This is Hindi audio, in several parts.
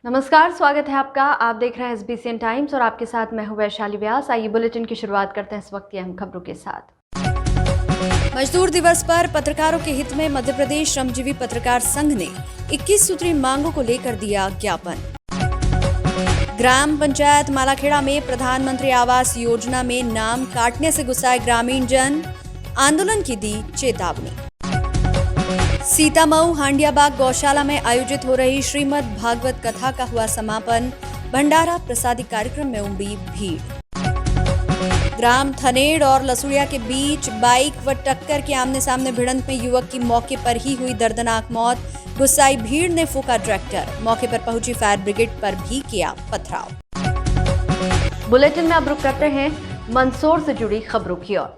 नमस्कार, स्वागत है आपका। आप देख रहे हैं SBCN टाइम्स और आपके साथ मैं हूं वैशाली व्यास। आइए बुलेटिन की शुरुआत करते हैं इस वक्त की अहम खबरों के साथ। मजदूर दिवस पर पत्रकारों के हित में मध्य प्रदेश श्रमजीवी पत्रकार संघ ने 21 सूत्री मांगों को लेकर दिया ज्ञापन। ग्राम पंचायत मालाखेड़ा में प्रधानमंत्री आवास योजना में नाम काटने से गुस्साए ग्रामीण जन, आंदोलन की दी चेतावनी। सीतामऊ हांडियाबाग गौशाला में आयोजित हो रही श्रीमद् भागवत कथा का हुआ समापन, भंडारा प्रसादी कार्यक्रम में उमड़ी भीड़। ग्राम थनेड़ और लसुड़िया के बीच बाइक व टक्कर के आमने सामने भिड़ंत में युवक की मौके पर ही हुई दर्दनाक मौत, गुस्साई भीड़ ने फूंका ट्रैक्टर, मौके पर पहुंची फायर ब्रिगेड पर भी किया पथराव। बुलेटिन में अब रुक करते हैं मंदसौर से जुड़ी खबरों की ओर।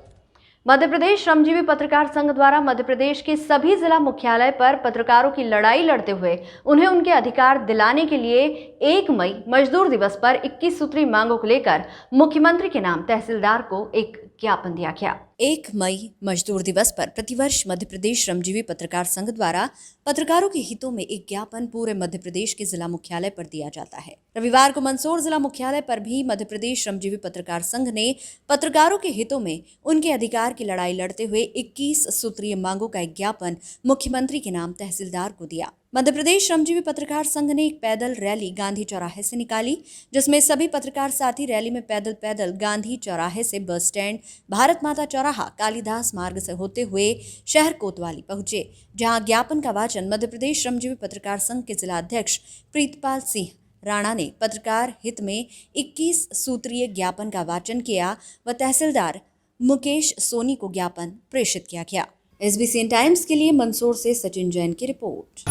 मध्य प्रदेश श्रमजीवी पत्रकार संघ द्वारा मध्य प्रदेश के सभी जिला मुख्यालय पर पत्रकारों की लड़ाई लड़ते हुए उन्हें उनके अधिकार दिलाने के लिए 1 मई मजदूर दिवस पर 21 सूत्री मांगों को लेकर मुख्यमंत्री के नाम तहसीलदार को एक ज्ञापन दिया गया। 1 मई मजदूर दिवस पर प्रतिवर्ष मध्य प्रदेश श्रमजीवी पत्रकार संघ द्वारा पत्रकारों के हितों में एक ज्ञापन पूरे मध्य प्रदेश के जिला मुख्यालय पर दिया जाता है। रविवार को मंदसौर जिला मुख्यालय पर भी मध्य प्रदेश श्रमजीवी पत्रकार संघ ने पत्रकारों के हितों में उनके अधिकार की लड़ाई लड़ते हुए 21 सूत्रीय मांगों का एक ज्ञापन मुख्यमंत्री के नाम तहसीलदार को दिया। मध्य प्रदेश श्रमजीवी पत्रकार संघ ने एक पैदल रैली गांधी चौराहे से निकाली, जिसमें सभी पत्रकार साथी रैली में पैदल गांधी चौराहे से बस स्टैंड, भारत माता चौराहा, कालिदास मार्ग से होते हुए शहर कोतवाली पहुंचे, जहां ज्ञापन का वाचन मध्य प्रदेश श्रमजीवी पत्रकार संघ के जिला अध्यक्ष प्रीतपाल सिंह राणा ने पत्रकार हित में 21 सूत्रीय ज्ञापन का वाचन किया व तहसीलदार मुकेश सोनी को ज्ञापन प्रेषित किया गया। SBCN टाइम्स के लिए मंदसौर से सचिन जैन की रिपोर्ट।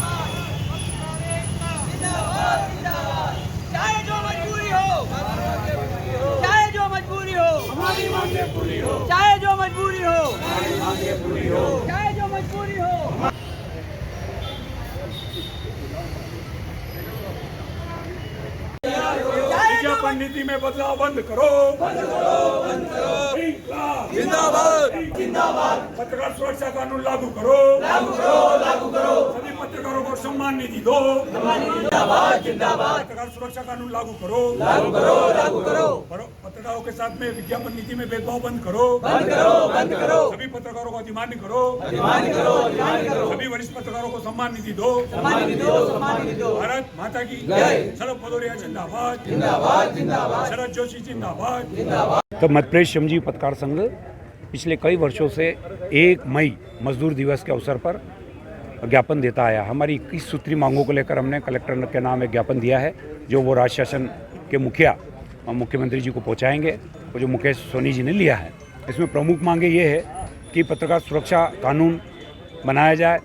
चाहे जो मजबूरी हो, चाहे जो मजबूरी हो, हमारी मांगे पूरी हो, चाहे जो मजबूरी हो, हमारी मांगे पूरी हो, चाहे जो मजबूरी हो। विज्ञापन नीति में बदलाव बंद करो, बंद करो, बंद करो। जिंदाबाद, जिंदाबाद। पत्रकार सुरक्षा कानून लागू करो, लागू करो, लागू करो। सभी पत्रकारों को सम्मान निधि दो, जिंदाबाद, जिंदाबाद। पत्रकार सुरक्षा कानून लागू करो, लागू करो, लागू करो। पत्रकारों के साथ में विज्ञापन नीति में भेदभाव बंद करो, बंद करो, बंद करो। सभी पत्रकारों को अधिमान्य करो, अधिमान्य करो, अधिमान्य करो। सभी वरिष्ठ पत्रकारों को सम्मान निधि दो, सम्मान निधि दो, सम्मान निधि दो। भारत माता की जय। शरद भदौरिया जिंदाबाद, जिंदाबाद, जिंदाबाद। शरद जोशी जिंदाबाद, जिंदाबाद। तो मध्य प्रदेश श्रमजीवी पत्रकार संघ पिछले कई वर्षों से 1 मई मजदूर दिवस के अवसर पर ज्ञापन देता आया। हमारी 21 सूत्री मांगों को लेकर हमने कलेक्टर के नाम एक ज्ञापन दिया है, जो वो राज्य शासन के मुखिया मुख्यमंत्री जी को पहुंचाएंगे, और जो मुकेश सोनी जी ने लिया है। इसमें प्रमुख मांगे ये है कि पत्रकार सुरक्षा कानून बनाया जाए,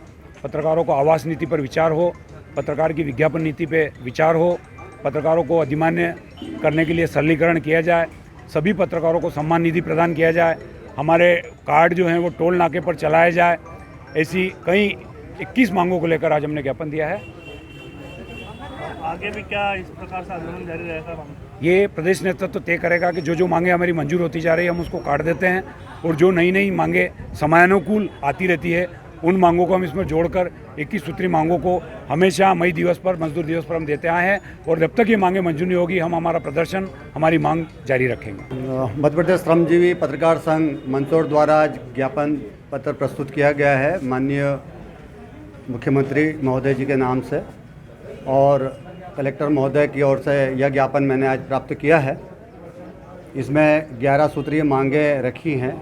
पत्रकारों को आवास नीति पर विचार हो, पत्रकार की विज्ञापन नीति पर विचार हो, पत्रकारों को अधिमान्य करने के लिए सरलीकरण किया जाए, सभी पत्रकारों को सम्मान निधि प्रदान किया जाए, हमारे कार्ड जो हैं वो टोल नाके पर चलाए जाए। ऐसी कई 21 मांगों को लेकर आज हमने ज्ञापन दिया है। आगे भी क्या इस प्रकार से आंदोलन जारी रहेगा? ये प्रदेश नेतृत्व तय करेगा कि जो मांगे हमारी मंजूर होती जा रही है हम उसको काट देते हैं, और जो नई मांगे समयानुकूल आती रहती है उन मांगों को हम इसमें जोड़कर 21 सूत्री मांगों को हमेशा मई दिवस पर, मजदूर दिवस पर हम देते आए हैं, और जब तक ये मांगे मंजूर नहीं होगी हम हमारा प्रदर्शन, हमारी मांग जारी रखेंगे। मध्य प्रदेश श्रमजीवी पत्रकार संघ मंदसौर द्वारा ज्ञापन पत्र प्रस्तुत किया गया है माननीय मुख्यमंत्री महोदय जी के नाम से, और कलेक्टर महोदय की ओर से यह ज्ञापन मैंने आज प्राप्त किया है। इसमें 11 सूत्रीय मांगे रखी हैं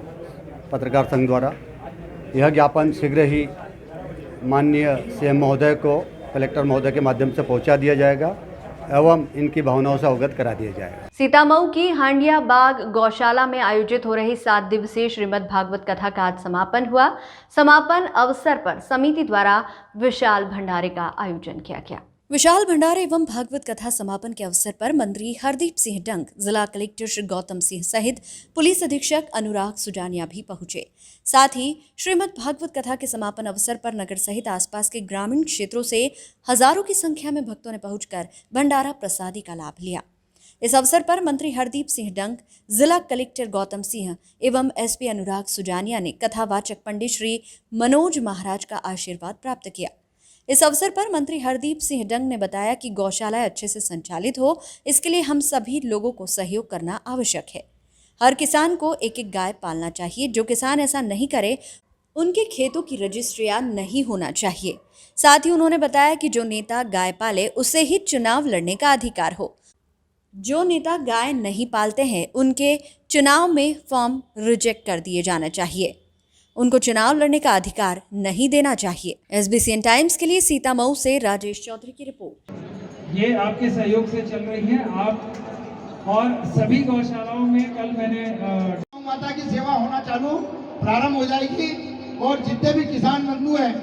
पत्रकार संघ द्वारा। यह ज्ञापन शीघ्र ही माननीय CM महोदय को कलेक्टर महोदय के माध्यम से पहुंचा दिया जाएगा एवं इनकी भावनाओं से अवगत करा दिया जाएगा। सीतामऊ की हांडियाबाग गौशाला में आयोजित हो रही 7 दिवसीय श्रीमद् भागवत कथा का आज समापन हुआ। समापन अवसर पर समिति द्वारा विशाल भंडारे का आयोजन किया गया। विशाल भंडारे एवं भागवत कथा समापन के अवसर पर मंत्री हरदीप सिंह डंग, जिला कलेक्टर श्री गौतम सिंह सहित पुलिस अधीक्षक अनुराग सुजानिया भी पहुंचे। साथ ही श्रीमद् भागवत कथा के समापन अवसर पर नगर सहित आसपास के ग्रामीण क्षेत्रों से हजारों की संख्या में भक्तों ने पहुंचकर भंडारा प्रसादी का लाभ लिया। इस अवसर पर मंत्री हरदीप सिंह डंग, जिला कलेक्टर गौतम सिंह एवं SP अनुराग सुजानिया ने कथावाचक पंडित श्री मनोज महाराज का आशीर्वाद प्राप्त किया। इस अवसर पर मंत्री हरदीप सिंह डंग ने बताया कि गौशालाएं अच्छे से संचालित हो, इसके लिए हम सभी लोगों को सहयोग करना आवश्यक है। हर किसान को एक एक गाय पालना चाहिए। जो किसान ऐसा नहीं करे उनके खेतों की रजिस्ट्रियां नहीं होना चाहिए। साथ ही उन्होंने बताया कि जो नेता गाय पाले उसे ही चुनाव लड़ने का अधिकार हो। जो नेता गाय नहीं पालते हैं उनके चुनाव में फॉर्म रिजेक्ट कर दिए जाना चाहिए। उनको चुनाव लड़ने का अधिकार नहीं देना चाहिए। SBCN टाइम्स के लिए सीतामऊ से राजेश चौधरी की रिपोर्ट। ये आपके सहयोग से चल रही है। आप और सभी गौशालाओं में कल मैंने गौ माता की सेवा होना चालू प्रारंभ हो जाएगी और जितने भी किसान बंधु हैं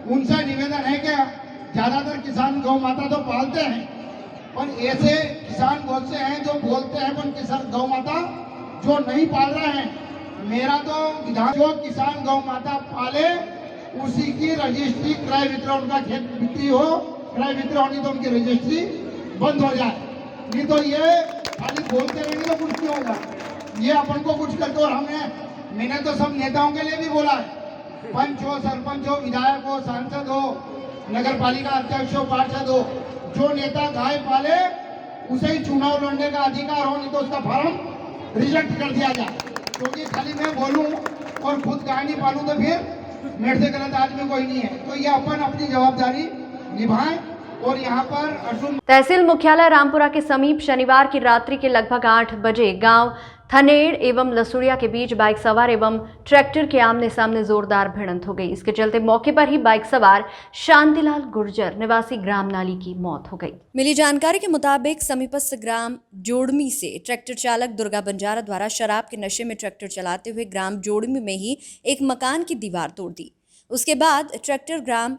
उनसे निवेदन है कि ज़्यादातर किसान गौ माता तो पालते हैं, पर ऐसे किसान बहुत से हैं जो बोलते हैं पर किसान गौ माता जो नहीं पाल रहे हैं, मेरा तो विधान जो किसान गौ माता पाले उसी की रजिस्ट्री क्रय विक्रय उनका खेत बिक्री हो, क्रय विक्रय होनी तो उनकी रजिस्ट्री बंद हो जाए। नहीं तो ये खाली बोलते रहेंगे तो कुछ नहीं होगा। ये अपन को कुछ करते और मैंने तो सब नेताओं के लिए भी बोला है, पंच हो, सरपंच हो, विधायक हो, सांसद हो, नगर पालिका अध्यक्ष हो, पार्षद हो, जो नेता गाय पाले उसे ही चुनाव लड़ने का अधिकार हो, नहीं तो उसका फॉर्म रिजेक्ट कर दिया जाए। क्योंकि खाली मैं बोलूं और खुद गाय नहीं पालूं तो फिर मेरे से गलत आदमी कोई नहीं है। तो ये अपन अपनी जवाबदारी निभाएं। और यहाँ पर अर्जुन तहसील मुख्यालय रामपुरा के समीप शनिवार की रात्रि के लगभग 8 बजे गांव थनेड़ एवं लसुड़िया के बीच बाइक सवार एवं ट्रैक्टर के आमने सामने जोरदार भिड़ंत हो गई। इसके चलते मौके पर ही बाइक सवार शांतिलाल गुर्जर निवासी ग्राम नाली की मौत हो गई। मिली जानकारी के मुताबिक समीपस्थ ग्राम जोड़मी से ट्रैक्टर चालक दुर्गा बंजारा द्वारा शराब के नशे में ट्रैक्टर चलाते हुए ग्राम जोड़मी में ही एक मकान की दीवार तोड़ दी। उसके बाद ट्रैक्टर ग्राम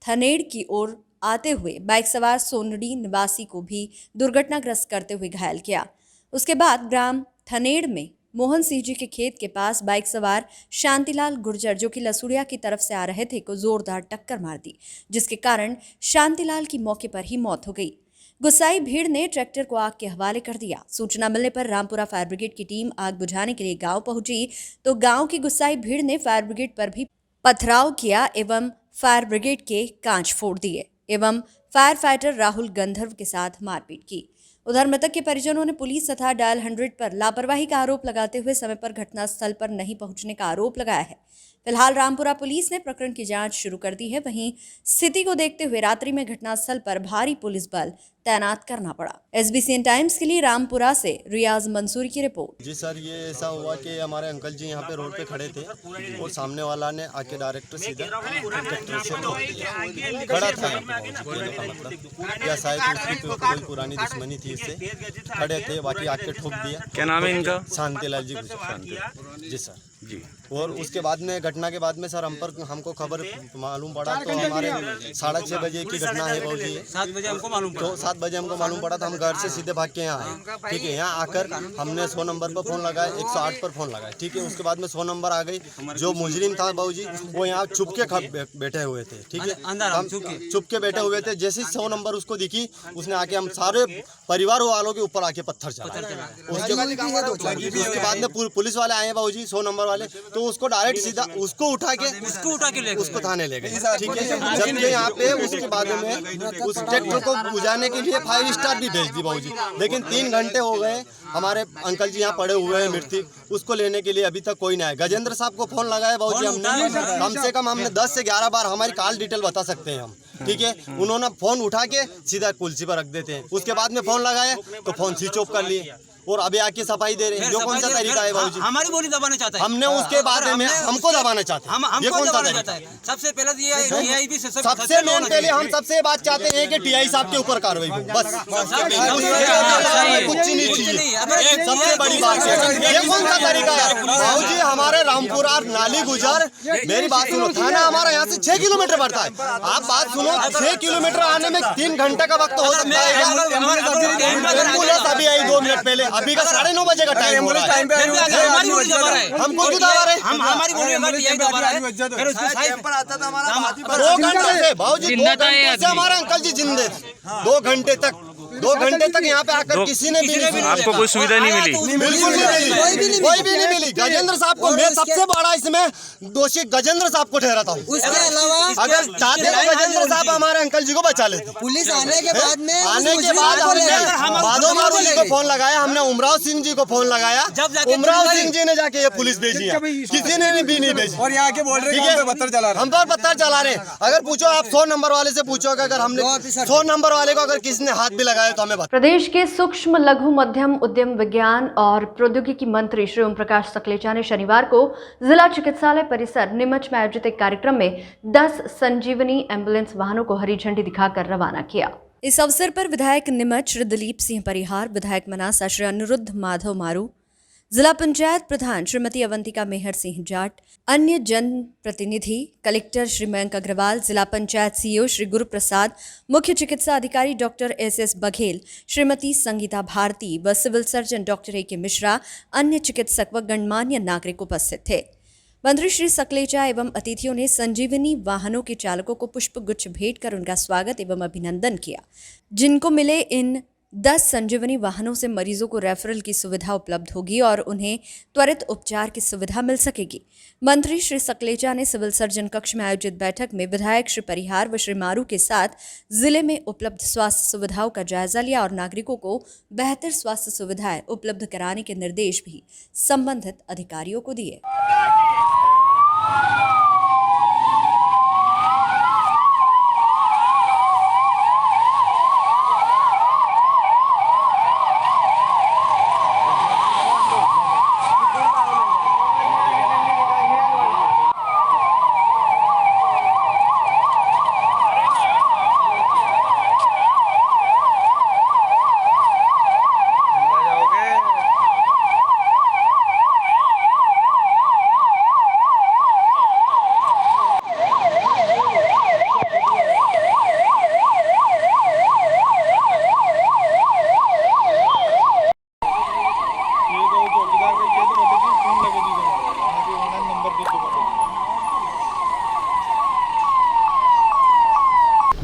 थनेड़ की ओर आते हुए बाइक सवार सोनडी निवासी को भी दुर्घटनाग्रस्त करते हुए घायल किया। उसके बाद ग्राम थनेड़ में मोहन सिंह जी के खेत के पास बाइक सवार शांतिलाल गुर्जर जो कि लसुड़िया की तरफ से आ रहे थे को जोरदार टक्कर मार दी, जिसके कारण शांतिलाल की मौके पर ही मौत हो गई। गुस्साई भीड़ ने ट्रैक्टर को आग के हवाले कर दिया। सूचना मिलने पर रामपुरा फायर ब्रिगेड की टीम आग बुझाने के लिए गांव पहुंची तो गांव की गुस्साई भीड़ ने फायर ब्रिगेड पर भी पथराव किया एवं फायर ब्रिगेड के कांच फोड़ दिए एवं फायर फाइटर राहुल गंधर्व के साथ मारपीट की। उधर मृतक के परिजनों ने पुलिस तथा डायल 100 पर लापरवाही का आरोप लगाते हुए समय पर घटनास्थल पर नहीं पहुंचने का आरोप लगाया है। फिलहाल रामपुरा पुलिस ने प्रकरण की जांच शुरू कर दी है। वहीं स्थिति को देखते हुए रात्रि में घटनास्थल पर भारी पुलिस बल तैनात करना पड़ा। SBCN टाइम्स के लिए रामपुरा से रियाज मंसूरी की रिपोर्ट। जी सर, ये ऐसा हुआ कि हमारे अंकल जी यहाँ पे रोड पे खड़े थे और सामने वाला ने आके डायरेक्ट सीधा ट्रैक्टर से ठोक दिया। खड़ा था मतलब या शायद उसकी कोई पुरानी दुश्मनी थी इससे, खड़े थे, बाकी आके ठोक दिया। क्या नाम है इनका? शांतिलाल जी। जी सर जी। और उसके बाद में घटना के बाद में सर हमको खबर मालूम पड़ा तो हमारे 6:30 बजे की घटना है भाऊ जी। 7 बजे हमको मालूम पड़ा। तो 7 बजे हमको मालूम पड़ा तो हम घर से सीधे भाग के यहाँ आए। ठीक है, यहाँ आकर हमने 100 नंबर पर फ़ोन लगाया, 108 पर फ़ोन लगाया। ठीक है, उसके बाद में 100 नंबर आ गई। जो मुजरिम था बाबू जी वो यहाँ चुप के बैठे हुए थे। ठीक है, हम चुप के बैठे हुए थे। जैसे 100 नंबर उसको दिखी उसने आके हम सारे परिवार वालों के ऊपर आके पत्थर चलाया। उसके बाद में पुलिस वाले आए बाबू जी 100 नंबर वाले, तो उसको डायरेक्ट सीधा उसको उठा के उसको थाने ले गए। ठीक है, जबकि यहाँ पे उसके बाद में उस ट्रैक्टर को बुझाने के लिए 5 स्टार भी भेज दी बाबूजी, लेकिन 3 घंटे हो गए हमारे अंकल जी यहाँ पड़े हुए हैं मृत्यु, उसको लेने के लिए अभी तक कोई नहीं आया। गजेंद्र साहब को फोन लगाया बाबूजी हमने, कम से कम हमने 10 से 11 बार, हमारी कॉल डिटेल बता सकते हैं हम। ठीक है, उन्होंने फोन उठा के सीधा कुर्सी पर रख देते हैं। उसके बाद में फोन लगाया तो फोन स्विच ऑफ कर लिए और अभी आके सफाई दे रहे हैं। जो कौन सा तरीका है बाबूजी? हमारी बोली दबाना चाहता है। हमने उसके बाद में हमको दबाना चाहते हैं। ये कौन सा तरीका है? सबसे पहले सबसे मेन पहले हम सबसे बात चाहते हैं कि टीआई साहब के ऊपर कार्रवाई हो, बस कुछ नहीं चाहिए। सबसे बड़ी बात है, ये कौन सा तरीका है बाबूजी? हमारे रामपुरा नाली गुजर, मेरी बात सुनो, थाना हमारा यहाँ से 6 किलोमीटर पड़ता है। आप बात सुनो, 6 किलोमीटर आने में 3 घंटे का वक्त हो सकता है। एम्बुलेंस अभी आई 2 मिनट पहले, अभी का 9:30 बजे का टाइम हो रहा है। हमको क्यों दबा रहे? हमारी बोली 2 घंटे से बाबूजी, 2 घंटे से हमारे अंकल जी जिंदे 2 घंटे तक 2 घंटे तक यहाँ पे आकर किसी ने भी नहीं आपको कोई सुविधा नहीं मिली? बिल्कुल नहीं मिली, कोई भी नहीं मिली। गजेंद्र साहब को मैं सबसे बड़ा इसमें दोषी गजेंद्र साहब को ठहराता हूँ। उसके अलावा अगर चाहते तो गजेंद्र साहब हमारे अंकल जी को बचा लेते। पुलिस आने के बाद में हमने माधो मारू जी को फोन लगाया, हमने उमराव सिंह जी को फोन लगाया, उमराव सिंह जी ने जाके ये पुलिस भेजी है, किसी ने भी नहीं भेजी। और यहाँ के बोल रहे हैं हम पर पत्थर चला रहे हैं। अगर पूछो आप 100 नंबर वाले से पूछो, अगर हमने 100 नंबर वाले को अगर किसी ने हाथ भी लगाया तो हमें बता। प्रदेश के सूक्ष्म लघु मध्यम उद्यम विज्ञान और प्रौद्योगिकी मंत्री श्री ओम प्रकाश सकलेचा ने शनिवार को जिला चिकित्सालय परिसर नीमच में आयोजित एक कार्यक्रम में 10 संजीवनी एम्बुलेंस वाहनों को हरी झंडी दिखाकर रवाना किया। इस अवसर पर विधायक नीमच श्री दिलीप सिंह परिहार, विधायक मनासा श्री अनुरुद्ध माधव मारू, जिला पंचायत प्रधान श्रीमती अवंतिका मेहर सिंह जाट, अन्य जन प्रतिनिधि, कलेक्टर श्री मयंक अग्रवाल, जिला पंचायत सीईओ श्री गुरु प्रसाद, मुख्य चिकित्सा अधिकारी डॉक्टर SS बघेल, श्रीमती संगीता भारती व civil surgeon doctor AK Mishra, अन्य चिकित्सक व गणमान्य नागरिक उपस्थित थे। मंत्री श्री सकलेचा एवं अतिथियों ने संजीवनी वाहनों के चालकों को पुष्प गुच्छ भेंट कर उनका स्वागत एवं अभिनंदन किया। जिनको मिले इन 10 संजीवनी वाहनों से मरीजों को रेफरल की सुविधा उपलब्ध होगी और उन्हें त्वरित उपचार की सुविधा मिल सकेगी। मंत्री श्री सकलेचा ने सिविल सर्जन कक्ष में आयोजित बैठक में विधायक श्री परिहार व श्री मारू के साथ जिले में उपलब्ध स्वास्थ्य सुविधाओं का जायजा लिया और नागरिकों को बेहतर स्वास्थ्य सुविधाएं उपलब्ध कराने के निर्देश भी संबंधित अधिकारियों को दिए।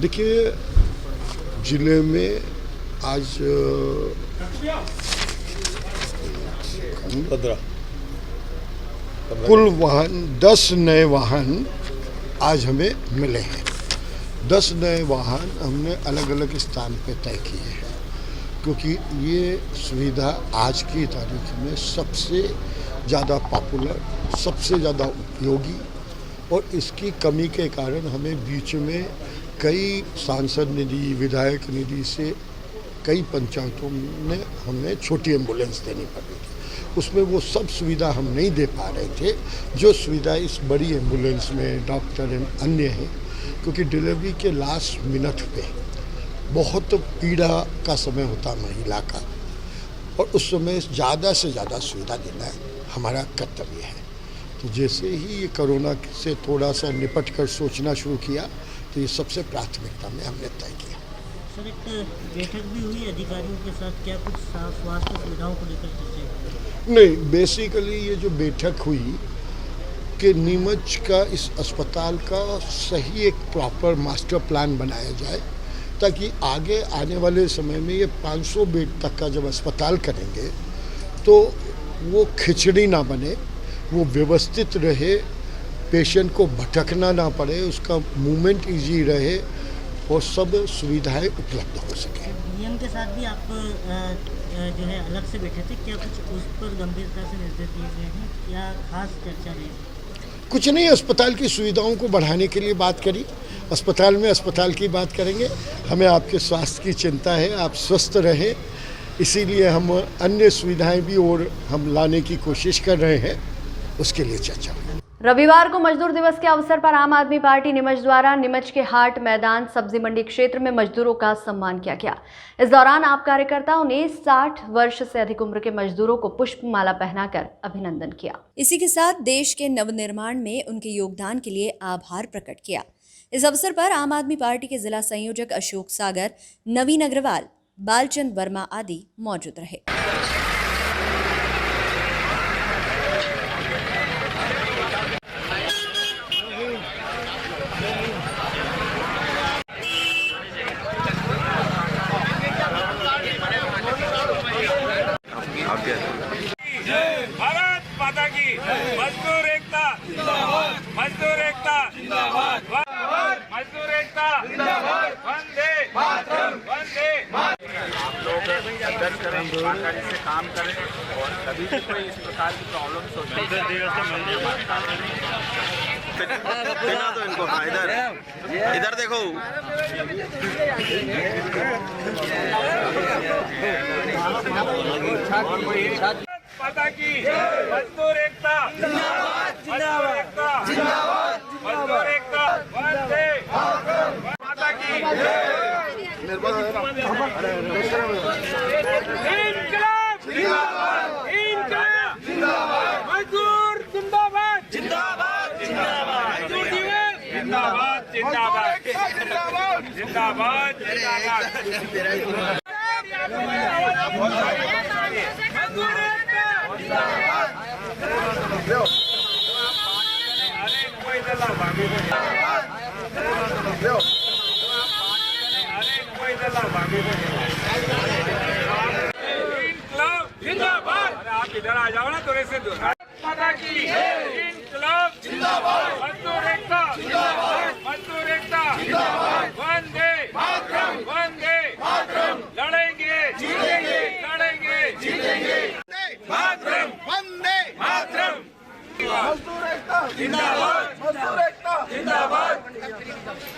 देखिए, जिले में आज 15 कुल वाहन 10 नए वाहन आज हमें मिले हैं। 10 नए वाहन हमने अलग अलग स्थान पे तय किए हैं, क्योंकि ये सुविधा आज की तारीख में सबसे ज़्यादा पॉपुलर, सबसे ज़्यादा उपयोगी, और इसकी कमी के कारण हमें बीच में कई सांसद निधि, विधायक निधि से कई पंचायतों में हमें छोटी एम्बुलेंस देनी पड़ रही थी। उसमें वो सब सुविधा हम नहीं दे पा रहे थे जो सुविधा इस बड़ी एम्बुलेंस में डॉक्टर अन्य हैं, क्योंकि डिलीवरी के लास्ट मिनट पे बहुत पीड़ा का समय होता महिला का, और उस समय ज़्यादा से ज़्यादा सुविधा देना हमारा कर्तव्य है। तो जैसे ही ये कोरोना से थोड़ा सा निपट कर सोचना शुरू किया, तो ये सबसे प्राथमिकता में हमने तय किया। सर, एक बैठक भी हुई अधिकारियों के साथ, क्या कुछ स्वास्थ्य सुविधाओं को लेकर चर्चा? नहीं, बेसिकली ये जो बैठक हुई कि नीमच का इस अस्पताल का सही एक प्रॉपर मास्टर प्लान बनाया जाए, ताकि आगे आने वाले समय में ये 500 बेड तक का जब अस्पताल करेंगे तो वो खिचड़ी ना बने, वो व्यवस्थित रहे, पेशेंट को भटकना ना पड़े, उसका मूवमेंट इजी रहे और सब सुविधाएं उपलब्ध हो सके। नियम के साथ भी आप जो है अलग से बैठे थे, क्या कुछ उस पर गंभीरता से निर्देश दिए गए हैं या खास चर्चा रही? कुछ नहीं, अस्पताल की सुविधाओं को बढ़ाने के लिए बात करी। अस्पताल में अस्पताल की बात करेंगे, हमें आपके स्वास्थ्य की चिंता है, आप स्वस्थ रहें, इसीलिए हम अन्य सुविधाएं भी और हम लाने की कोशिश कर रहे हैं, उसके लिए चर्चा हुई। रविवार को मजदूर दिवस के अवसर पर आम आदमी पार्टी नीमच द्वारा नीमच के हाट मैदान सब्जी मंडी क्षेत्र में मजदूरों का सम्मान किया गया। इस दौरान आप कार्यकर्ताओं ने 60 वर्ष से अधिक उम्र के मजदूरों को पुष्पमाला पहनाकर अभिनंदन किया। इसी के साथ देश के नवनिर्माण में उनके योगदान के लिए आभार प्रकट किया। इस अवसर पर आम आदमी पार्टी के जिला संयोजक अशोक सागर, नवीन अग्रवाल, बालचंद वर्मा आदि मौजूद रहे। मदद करें, ईमानदारी से काम करें और कभी भी कोई इस प्रकार की प्रॉब्लम सोचते तो इनको इधर देखो। माता की मजदूर एकता जिंदाबाद, एकता जिंदाबाद, मजदूर एकता वंदे माता की इनकलाब जिंदाबाद, इनकलाब जिंदाबाद, मजदूर जिंदाबाद जिंदाबाद जिंदाबाद, मजदूर दिवस जिंदाबाद जिंदाबाद जिंदाबाद जिंदाबाद जिंदाबाद। जिंदाबाद, आप इधर आ जाओ ना थोड़े से दूर। माता की इनकलाब जिंदाबाद, मजदूर एकता जिंदाबाद, मजदूर एकता जिंदाबाद, वंदे मातरम, वंदे मातरम, लड़ेंगे जीतेंगे, लड़ेंगे जीतेंगे, मातरम, वंदे मातरम, मजदूर एकता जिंदाबाद, मजदूर एकता जिंदाबाद।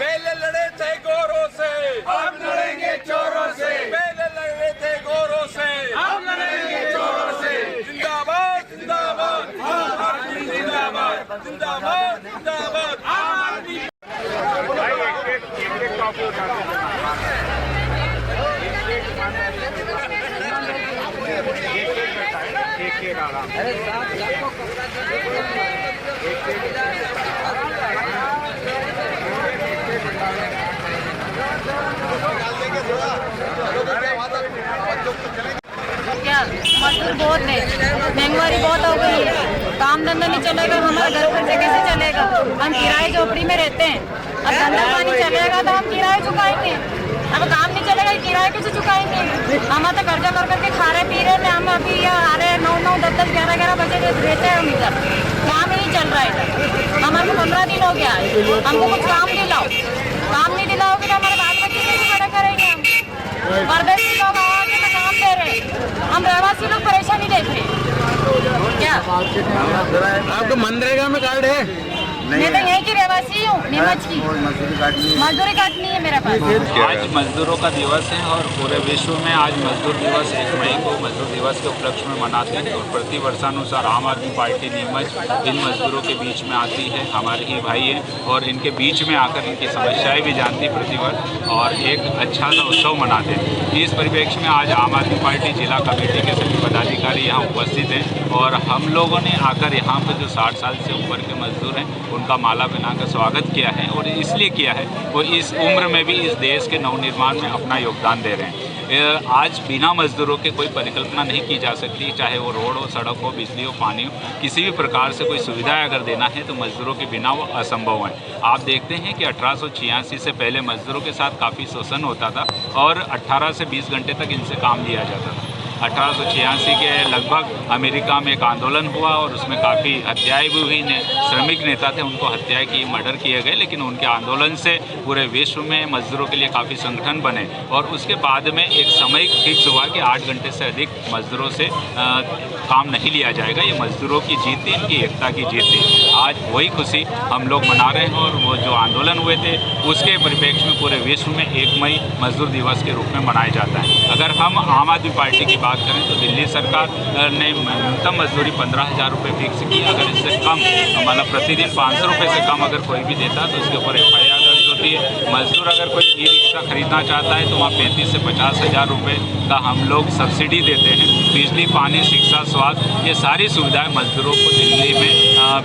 पहले लड़े थे गोरों से, अब लड़ेंगे चोरों से, पहले लड़े थे गोरों से, अब लड़ेंगे चोरों से। जिंदाबाद जिंदाबाद, आम आदमी जिंदाबाद, जिंदाबाद जिंदाबाद, आम आदमी। भाई एक कॉपी उठा एक आराम। क्या मजदूर बहुत है, महंगाई बहुत हो गई है, काम धंधा नहीं चलेगा, हमारा घर खर्चे कैसे चलेगा? हम किराए झोपड़ी में रहते हैं, अब धंधा पानी चलेगा तो हम किराए चुकाएंगे, अब काम नहीं चलेगा किराए कैसे चुकाएंगे? हम तो कर्जा कर करके खा रहे पी रहे थे, हम अभी यहाँ आ रहे 9-9, 10-10, 11-11 बजे रहते हैं हम इधर, काम ही नहीं चल रहा है इधर। हमारे 15 दिन हो गया है, हमको कुछ काम दिलाओ, काम नहीं दिलाओगे तो हमारे बाल बच्चे कैसे खड़ा करेंगे? हम परदेशी लोग आवाज में काम दे रहे, हम रहवासी लोग परेशानी देख रहे। क्या आपको मनरेगा में कार्ड है? मैं तो यहीं की रहवासी हूँ, नीमच की, मजदूरी काटनी है मेरे पास। आज मजदूरों का दिवस है और पूरे विश्व में आज मजदूर दिवस 1 मई को मजदूर दिवस के उपलक्ष्य में मनाते हैं और प्रति वर्षानुसार आम आदमी पार्टी नीमच इन मजदूरों के बीच में आती है, हमारे ही भाई हैं और इनके बीच में आकर इनकी समस्याएं भी जानती है प्रतिवर्ष और एक अच्छा सा उत्सव मनाते हैं। इस परिप्रेक्ष्य में आज आम आदमी पार्टी जिला कमेटी के सभी पदाधिकारी यहाँ उपस्थित हैं और हम लोगों ने आकर यहाँ पर जो 60 साल से ऊपर के मजदूर हैं उनका माला बनाकर स्वागत किया है और इसलिए किया है वो इस उम्र में भी इस देश के नवनिर्माण में अपना योगदान दे रहे हैं। आज बिना मजदूरों के कोई परिकल्पना नहीं की जा सकती, चाहे वो रोड हो, सड़क हो, बिजली हो, पानी हो, किसी भी प्रकार से कोई सुविधाएं अगर देना है तो मजदूरों के बिना वो असंभव है। आप देखते हैं कि 1886 से पहले मजदूरों के साथ काफ़ी शोषण होता था और 18 से 20 घंटे तक इनसे काम लिया जाता था। 1886 के लगभग अमेरिका में एक आंदोलन हुआ और उसमें काफ़ी हत्याएं भी हुई। श्रमिक नेता थे, उनको हत्या की, मर्डर किए गए, लेकिन उनके आंदोलन से पूरे विश्व में मजदूरों के लिए काफ़ी संगठन बने और उसके बाद में एक समय फिक्स हुआ कि 8 घंटे से अधिक मजदूरों से काम नहीं लिया जाएगा। ये मजदूरों की जीत थी, इनकी एकता की जीत थी। आज वही खुशी हम लोग मना रहे हैं और वो जो आंदोलन हुए थे उसके परिप्रेक्ष्य में पूरे विश्व में 1 मई मजदूर दिवस के रूप में मनाया जाता है। अगर हम आम आदमी पार्टी की बात करें तो दिल्ली सरकार ने न्यूनतम मजदूरी 15,000 रुपये फिक्स की। अगर इससे कम मतलब प्रतिदिन 500 रुपये से कम अगर कोई भी देता है तो उसके ऊपर FIR दर्ज होती है। मजदूर अगर कोई ई-रिक्शा खरीदना चाहता है तो वहाँ 35 से 50 हज़ार रुपये का हम लोग सब्सिडी देते हैं। बिजली, पानी, शिक्षा, स्वास्थ्य, ये सारी सुविधाएं मजदूरों को दिल्ली में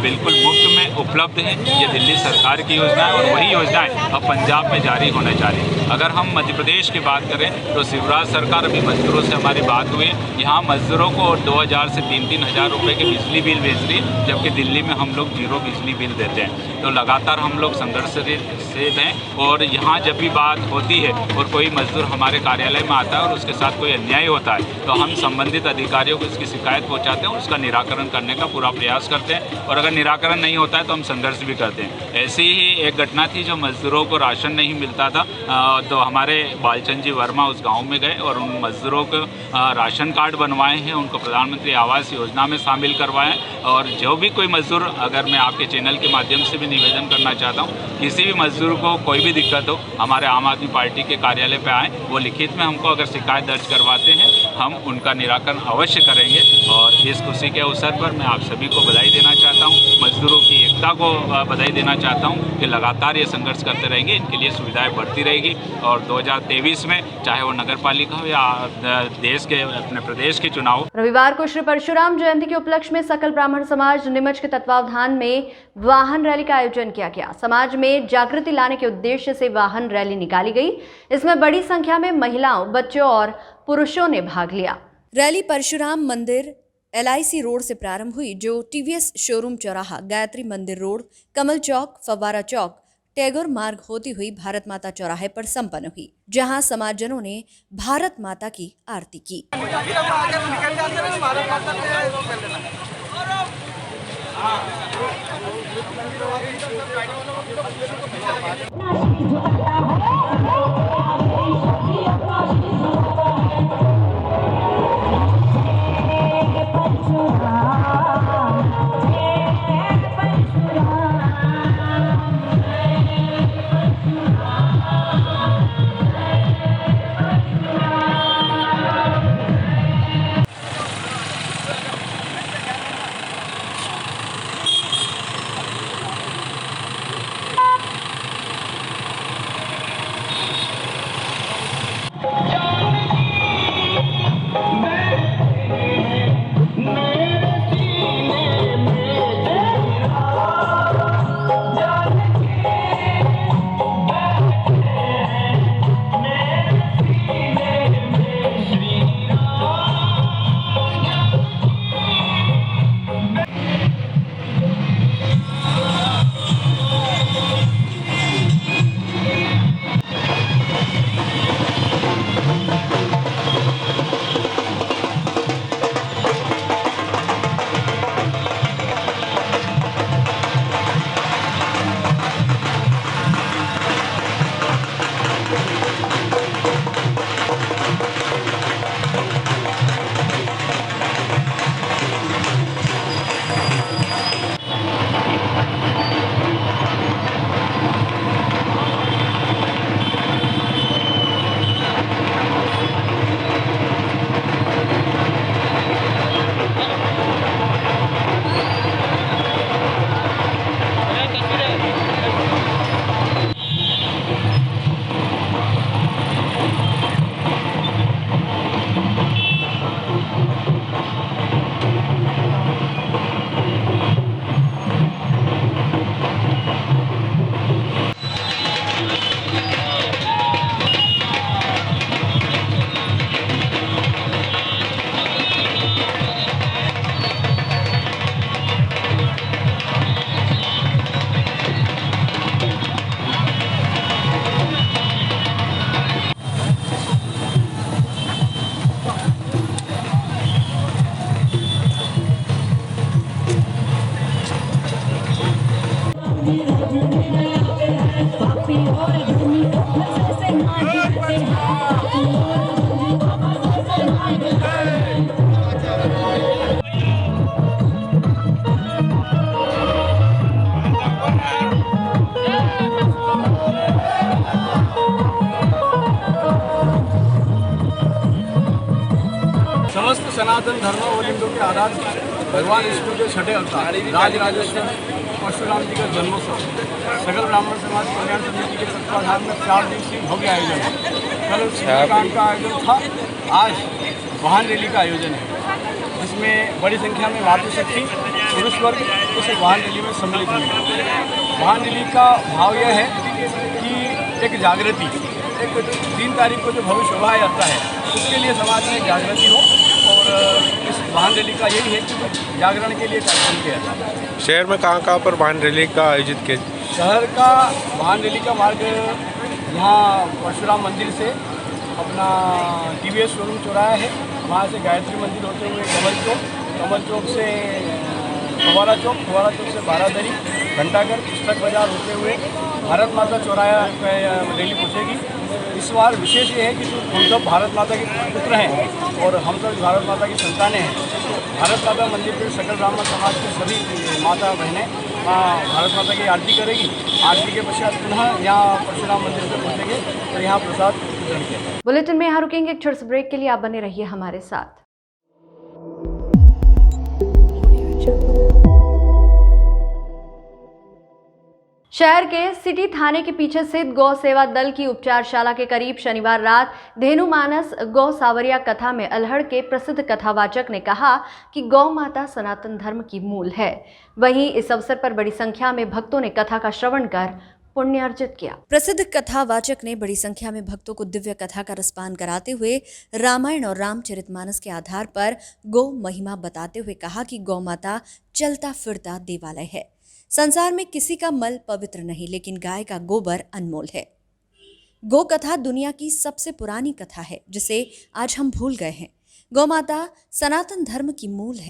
बिल्कुल मुफ्त में उपलब्ध है। ये दिल्ली सरकार की योजना है और वही योजनाएं अब पंजाब में जारी होने जा रही है। अगर हम मध्य प्रदेश की बात करें तो शिवराज सरकार, अभी मजदूरों से हमारी बात हुई, यहाँ मजदूरों को 2,000 से 3-3 हज़ार रुपये के बिजली बिल भेज रही है, जबकि दिल्ली में हम लोग 0 बिजली बिल देते हैं। तो लगातार हम लोग संघर्ष सचेत हैं और यहाँ जब भी बात होती है और कोई मजदूर हमारे कार्यालय में आता है और उसके साथ कोई अन्याय होता है तो हम संबंधित अधिकारियों को इसकी शिकायत पहुँचाते हैं और उसका निराकरण करने का पूरा प्रयास करते हैं और अगर निराकरण नहीं होता है तो हम संघर्ष भी करते हैं। ऐसी ही एक घटना थी जो मजदूरों को राशन नहीं मिलता था तो हमारे बालचंद जी वर्मा उस गाँव में गए और उन मजदूरों को राशन कार्ड बनवाए हैं, उनको प्रधानमंत्री आवास योजना में शामिल करवाएं और जो भी कोई मजदूर, अगर मैं आपके चैनल के माध्यम से भी निवेदन करना चाहता हूं, किसी भी मजदूर को कोई भी दिक्कत हो हमारे आम आदमी पार्टी के कार्यालय पे आएँ, वो लिखित में हमको अगर शिकायत दर्ज करवाते हैं हम उनका निराकरण अवश्य करेंगे। और इस खुशी के अवसर पर मैं आप सभी को बधाई देना चाहता हूँ, मजदूरों की एकता को बधाई देना चाहता हूँ कि लगातार ये संघर्ष करते रहेंगे, इनके लिए सुविधाएँ बढ़ती रहेगी और 2023 में चाहे वो नगर पालिका हो या देश के अपने प्रदेश के चुनाव। रविवार को श्री परशुराम जयंती के उपलक्ष्य में सकल ब्राह्मण समाज नीमच के तत्वावधान में वाहन रैली का आयोजन किया गया। समाज में जागृति लाने के उद्देश्य से वाहन रैली निकाली गई। इसमें बड़ी संख्या में महिलाओं, बच्चों और पुरुषों ने भाग लिया। रैली परशुराम मंदिर LIC रोड से प्रारंभ हुई, जो TVS शोरूम चौराहा, गायत्री मंदिर रोड, कमल चौक, फव्वारा चौक, टैगोर मार्ग होती हुई भारत माता चौराहे पर संपन्न हुई, जहां समाजजनों ने भारत माता की आरती की। समस्त सनातन धर्मावलंबियों के आधार भगवान विष्णु के छठे अवतार राजराजेश्वर परशुराम जी का जन्मोत्सव सकल ब्राह्मण समाज कल्याण समिति के तत्वाधान में 4 दिवसीय भव्य आयोजन है। कल सुंदरकांड का आयोजन था, आज वाहन रैली का आयोजन है, जिसमें बड़ी संख्या में मातृशक्ति पुरुष वर्ग इस वाहन रैली में सम्मिलित हुए। वाहन रैली का भाव यह है कि एक जागृति, एक 3 तारीख को जो भव्य शोभा यात्रा है उसके लिए समाज में जागृति हो और इस वाहन रैली का यही है कि जागरण के लिए कार्यक्रम किया जाए। शहर में कहाँ पर वाहन रैली का आयोजित किया? शहर का वाहन रैली का मार्ग यहाँ परशुराम मंदिर से अपना TVS शोरूम चौराहा है, वहाँ से गायत्री मंदिर होते हुए कमल चौक से फवारा चौक से बारादरी, घंटाघर, पुस्तक बाजार होते हुए भारत माता चौराहा रैली पहुँचेगी। इस बार विशेष ये है कि हम सब भारत माता के पुत्र हैं और हम सब भारत माता की संतानें हैं। भारत माता मंदिर पर सकल ब्राह्मण समाज के सभी माता बहनें भारत माता की आरती करेगी। आरती के पश्चात पुनः यहाँ परशुराम मंदिर पर पहुँचेंगे और यहाँ प्रसाद वितरण किया जाएगा। बुलेटिन में यहाँ रुकेंगे एक छोटे से ब्रेक के लिए, आप बने रहिए हमारे साथ। शहर के सिटी थाने के पीछे स्थित गौ सेवा दल की उपचारशाला के करीब शनिवार रात धेनु मानस गौ सावरिया कथा में अल्हड़ के प्रसिद्ध कथावाचक ने कहा कि गौ माता सनातन धर्म की मूल है। वहीं इस अवसर पर बड़ी संख्या में भक्तों ने कथा का श्रवण कर पुण्य अर्जित किया। प्रसिद्ध कथावाचक ने बड़ी संख्या में भक्तों को दिव्य कथा का रसपान कराते हुए रामायण और रामचरितमानस के आधार पर गौ महिमा बताते हुए कहा कि गौ माता चलता फिरता देवालय है। संसार में किसी का मल पवित्र नहीं, लेकिन गाय का गोबर अनमोल है। गौ कथा दुनिया की सबसे पुरानी कथा है जिसे आज हम भूल गए हैं। गौ माता सनातन धर्म की मूल है।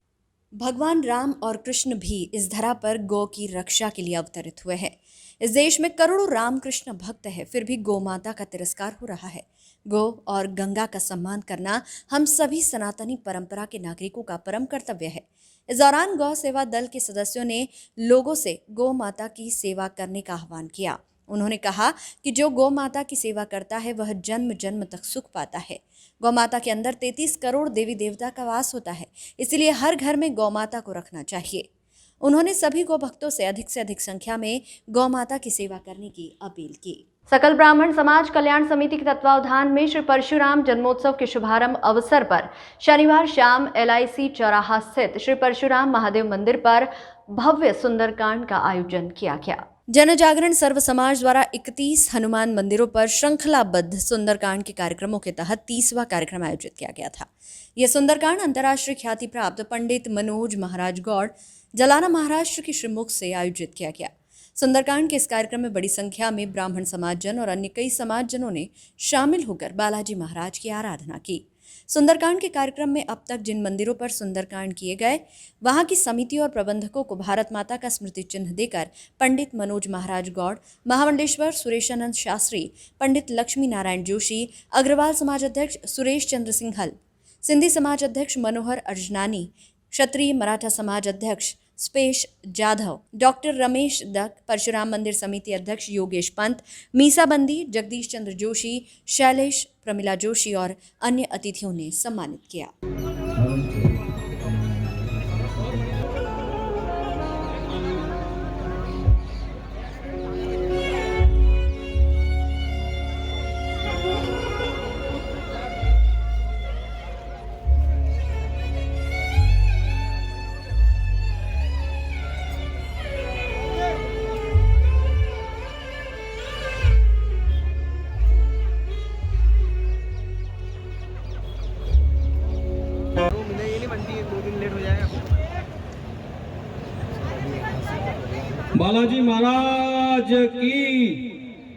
भगवान राम और कृष्ण भी इस धरा पर गौ की रक्षा के लिए अवतरित हुए हैं। इस देश में करोड़ों रामकृष्ण भक्त हैं, फिर भी गौ माता का तिरस्कार हो रहा है। गौ और गंगा का सम्मान करना हम सभी सनातनी परंपरा के नागरिकों का परम कर्तव्य है। इस दौरान गौ सेवा दल के सदस्यों ने लोगों से गौ माता की सेवा करने का आह्वान किया। उन्होंने कहा कि जो गौ माता की सेवा करता है वह जन्म जन्म तक सुख पाता है। गौ माता के अंदर 33 करोड़ देवी देवता का वास होता है, इसलिए हर घर में गौ माता को रखना चाहिए। उन्होंने सभी गौ भक्तों से अधिक संख्या में गौ माता की सेवा करने की अपील की। सकल ब्राह्मण समाज कल्याण समिति के तत्वावधान में श्री परशुराम जन्मोत्सव के शुभारंभ अवसर पर शनिवार शाम LIC चौराहा स्थित श्री परशुराम महादेव मंदिर पर भव्य सुंदरकांड का आयोजन किया गया। जन जागरण सर्व समाज द्वारा 31 हनुमान मंदिरों पर श्रृंखलाबद्ध सुंदरकांड के कार्यक्रमों के तहत 30वां कार्यक्रम आयोजित किया गया था। यह सुंदरकांड अंतर्राष्ट्रीय ख्याति प्राप्त पंडित मनोज महाराज गौड़, जलाना महाराष्ट्र के श्रीमुख से आयोजित किया गया। सुंदरकांड के इस कार्यक्रम में बड़ी संख्या में ब्राह्मण समाजजन और अन्य कई समाजजनों ने शामिल होकर बालाजी महाराज की आराधना की। सुंदरकांड के कार्यक्रम में अब तक जिन मंदिरों पर सुंदरकांड किए गए, वहां की समिति और प्रबंधकों को भारत माता का स्मृति चिन्ह देकर पंडित मनोज महाराज गौड़, महामंडलेश्वर सुरेशानंद शास्त्री, पंडित लक्ष्मी नारायण जोशी, अग्रवाल समाज अध्यक्ष सुरेश चंद्र सिंघल, सिंधी समाज अध्यक्ष मनोहर अर्जनानी, क्षत्रिय मराठा समाज अध्यक्ष स्पेश जाधव, डॉक्टर रमेश दत्त, परशुराम मंदिर समिति अध्यक्ष योगेश पंत, मीसाबंदी, जगदीश चंद्र जोशी, शैलेश, प्रमिला जोशी और अन्य अतिथियों ने सम्मानित किया। बालाजी महाराज की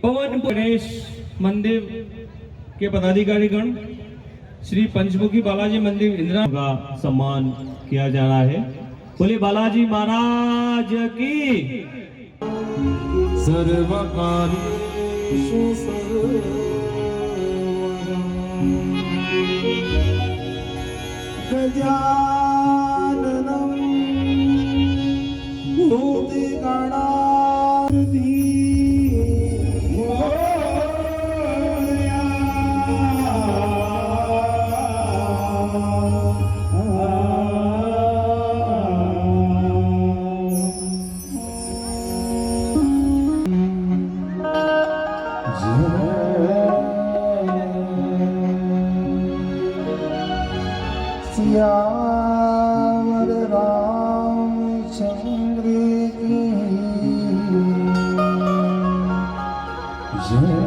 पवन गणेश मंदिर के पदाधिकारीगण श्री पंचमुखी बालाजी मंदिर इंदिरा का सम्मान किया जा रहा है। बोले बालाजी महाराज की। सर्वकार्येषु गजाननं भूतिगणाधिपति सियावर रामचंद्र की जय।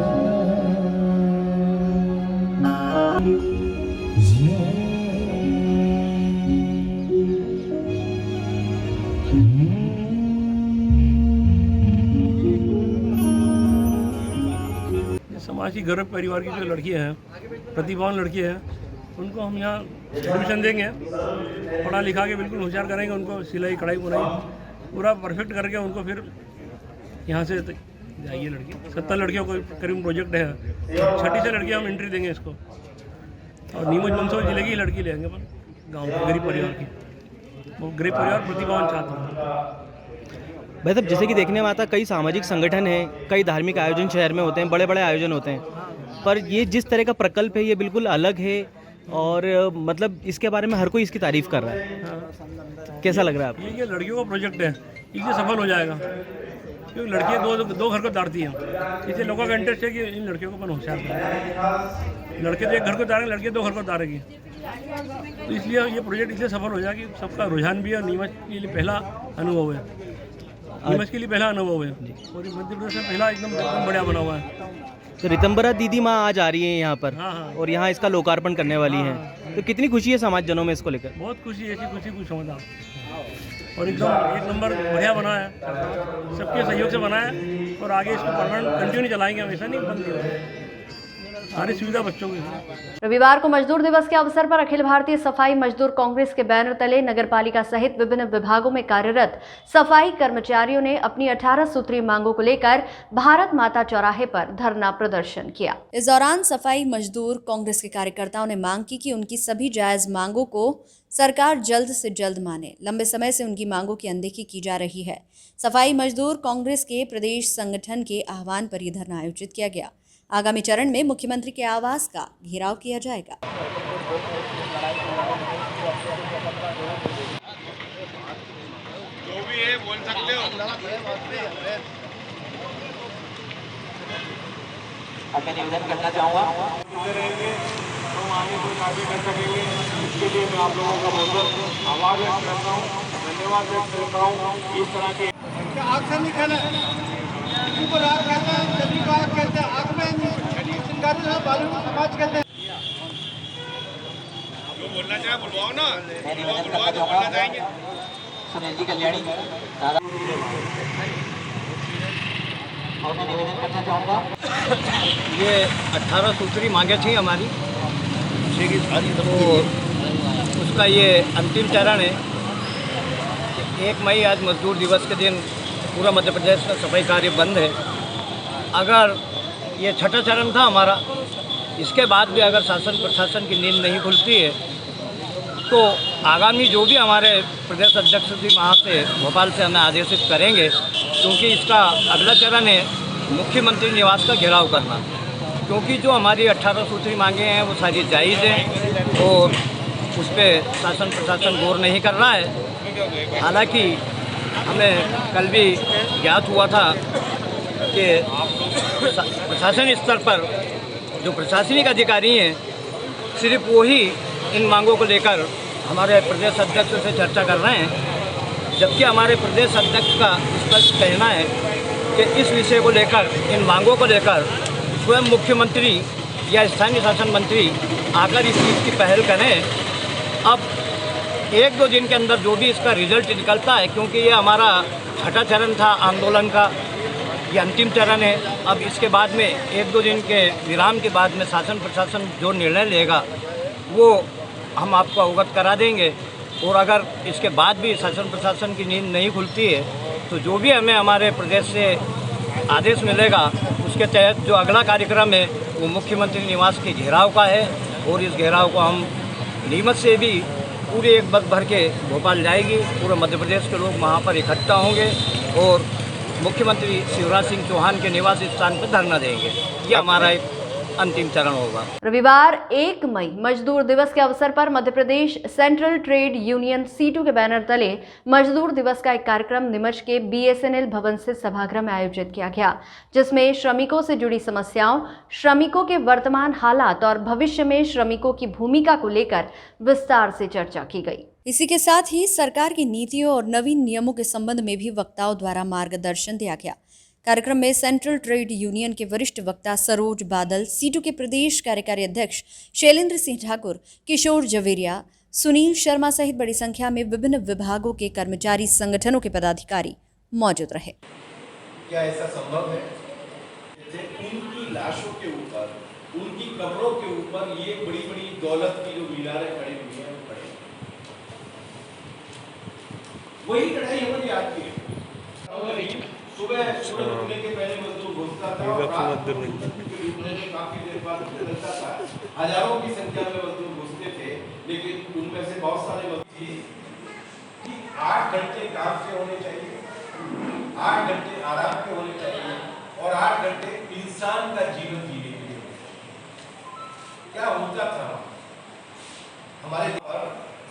ही गरीब परिवार की जो लड़कियाँ हैं, प्रतिभावान लड़कियाँ हैं, उनको हम यहाँ एडमिशन देंगे, पढ़ा लिखा के बिल्कुल होशियार करेंगे, उनको सिलाई कढ़ाई बुनाई पूरा परफेक्ट करके उनको फिर यहाँ से जाइए लड़की। 70 लड़कियों को करीब प्रोजेक्ट है, 6 से लड़कियाँ हम एंट्री देंगे इसको, और नीमच मंदसौर जिले की लड़की लेंगे अपन गाँव के गरीब परिवार की, वो गरीब परिवार प्रतिभावान छात्र। भाई साहब, जैसे कि देखने में आता कई सामाजिक संगठन हैं, कई धार्मिक आयोजन शहर में होते हैं, बड़े बड़े आयोजन होते हैं, पर ये जिस तरह का प्रकल्प है ये बिल्कुल अलग है और मतलब इसके बारे में हर कोई इसकी तारीफ कर रहा है। कैसा लग रहा है आपको? ये लड़कियों का प्रोजेक्ट है, इससे सफल हो जाएगा, क्योंकि लड़कियाँ दो घर को दारती हैं, इसलिए लोगों का इंटरेस्ट है कि इन लड़कियों को अपन होशियार करें। लड़के तो एक घर को दारेंगे, लड़कियाँ 2 घर को दारेगी, तो इसलिए ये प्रोजेक्ट इसलिए सफल हो जाएगा कि सबका रुझान भी है। नीमच के लिए पहला अनुभव है, नीमच के लिए पहला अनुभव है, और मध्य प्रदेश में पहला एकदम बढ़िया बना हुआ है। तो रितंबरा दीदी माँ आज आ रही हैं यहाँ पर, हाँ। और यहाँ इसका लोकार्पण करने वाली हैं, तो कितनी खुशी है समाज जनों में इसको लेकर? बहुत खुशी है, ऐसी खुशी कुछ होता, और एकदम 1 नंबर बढ़िया बना है, सबके सहयोग से बना है, और आगे इसको परमानेंट कंटिन्यू चलाएंगे, हमेशा नहीं बंद करेंगे, सारी सुविधा बच्चों की। रविवार को मजदूर दिवस के अवसर पर अखिल भारतीय सफाई मजदूर कांग्रेस के बैनर तले नगरपालिका सहित विभिन्न विभागों में कार्यरत सफाई कर्मचारियों ने अपनी 18 सूत्रीय मांगों को लेकर भारत माता चौराहे पर धरना प्रदर्शन किया। इस दौरान सफाई मजदूर कांग्रेस के कार्यकर्ताओं ने मांग की कि उनकी सभी जायज मांगों को सरकार जल्द से जल्द माने। लंबे समय से उनकी मांगों की अनदेखी की जा रही है। सफाई मजदूर कांग्रेस के प्रदेश संगठन के आह्वान पर यह धरना आयोजित किया गया। आगामी चरण में मुख्यमंत्री के आवास का घेराव किया जाएगा। जो भी है बोल सकते हो। मैं निवेदन करना चाहूँगा, हम आगे कोई कार्य कर सकेंगे, इसके लिए मैं आप लोगों का बहुत आभार व्यक्त करता हूँ, धन्यवाद व्यक्त करता हूँ। इस तरह के आग से निकले को राग कहते हैं, जल्दी को आग कहते हैं, आग में सिंगारी बालू समाज कहते हैं। जो बोलना चाहे बुलवाओ ना, मैं निवेदन करना चाहूँगा सुनील जी कल्याणी दादा, और मैं निवेदन करना चाहूँगा, ये 18 सूत्री मांगे थी हमारी, तो उसका ये अंतिम चरण है। 1 मई आज मजदूर दिवस के दिन पूरा मध्य प्रदेश में सफाई कार्य बंद है। अगर ये 6ठा चरण था हमारा, इसके बाद भी अगर शासन प्रशासन की नींद नहीं खुलती है तो आगामी जो भी हमारे प्रदेश अध्यक्ष जी वहाँ से भोपाल से हमें आदेशित करेंगे, क्योंकि इसका अगला चरण है मुख्यमंत्री निवास का घेराव करना, क्योंकि जो हमारी 18 सूत्री मांगे हैं वो सारी जायज़ हैं और उस पर शासन प्रशासन गौर नहीं कर रहा है। हालांकि हमें कल भी ज्ञात हुआ था कि प्रशासन स्तर पर जो प्रशासनिक अधिकारी हैं सिर्फ वही इन मांगों को लेकर हमारे प्रदेश अध्यक्ष से चर्चा कर रहे हैं, जबकि हमारे प्रदेश अध्यक्ष का स्पष्ट कहना है कि इस विषय को लेकर, इन मांगों को लेकर स्वयं मुख्यमंत्री या स्थानीय शासन मंत्री आकर इस चीज़ की पहल करें। अब 1-2 दिन के अंदर जो भी इसका रिजल्ट निकलता है, क्योंकि ये हमारा 6ठा चरण था आंदोलन का, ये अंतिम चरण है। अब इसके बाद में 1-2 दिन के विराम के बाद में शासन प्रशासन जो निर्णय लेगा वो हम आपको अवगत करा देंगे, और अगर इसके बाद भी शासन प्रशासन की नींद नहीं खुलती है तो जो भी हमें हमारे प्रदेश से आदेश मिलेगा उसके तहत जो अगला कार्यक्रम है वो मुख्यमंत्री निवास के घेराव का है, और इस घेराव को हम नीमच से भी पूरे एक बस भर के भोपाल जाएगी। पूरे मध्य प्रदेश के लोग वहाँ पर इकट्ठा होंगे और मुख्यमंत्री शिवराज सिंह चौहान के निवास स्थान पर धरना देंगे। ये हमारा एक अंतिम चरण होगा। रविवार 1 मई मजदूर दिवस के अवसर पर Madhya Pradesh central trade union situ के बैनर तले मजदूर दिवस का एक कार्यक्रम नीमच के BSNL भवन स्थित सभागृह में आयोजित किया गया, जिसमें श्रमिकों से जुड़ी समस्याओं, श्रमिकों के वर्तमान हालात और भविष्य में श्रमिकों की भूमिका को लेकर विस्तार से चर्चा की गई। इसी के साथ ही सरकार की नीतियों और नवीन नियमों के संबंध में भी वक्ताओं द्वारा मार्गदर्शन दिया गया। कार्यक्रम में सेंट्रल ट्रेड यूनियन के वरिष्ठ वक्ता सरोज बादल, सीटू के प्रदेश कार्यकारी अध्यक्ष शैलेंद्र सिंह ठाकुर, किशोर जवेरिया, सुनील शर्मा सहित बड़ी संख्या में विभिन्न विभागों के कर्मचारी संगठनों के पदाधिकारी मौजूद रहे। क्या ऐसा संभव है कि उनकी लाशों के ऊपर कब्रों के ऊपर ये बड़ी बड़ी दौलत की जो मीनारें खड़ी हुई है वो खड़ी, वही कढ़ाई हमारी आज की है। सुबह सूरज उगने के पहले मजदूर घुसता था और रात को डूबने में काफी देर बाद निकलता था। हजारों की संख्या में मजदूर घुसते थे, लेकिन उनमें से बहुत सारे मजदूर 8 घंटे काम से होने चाहिए, 8 घंटे आराम के होने चाहिए और 8 घंटे इंसान का जीवन जीने के लिए। क्या होता था हमारे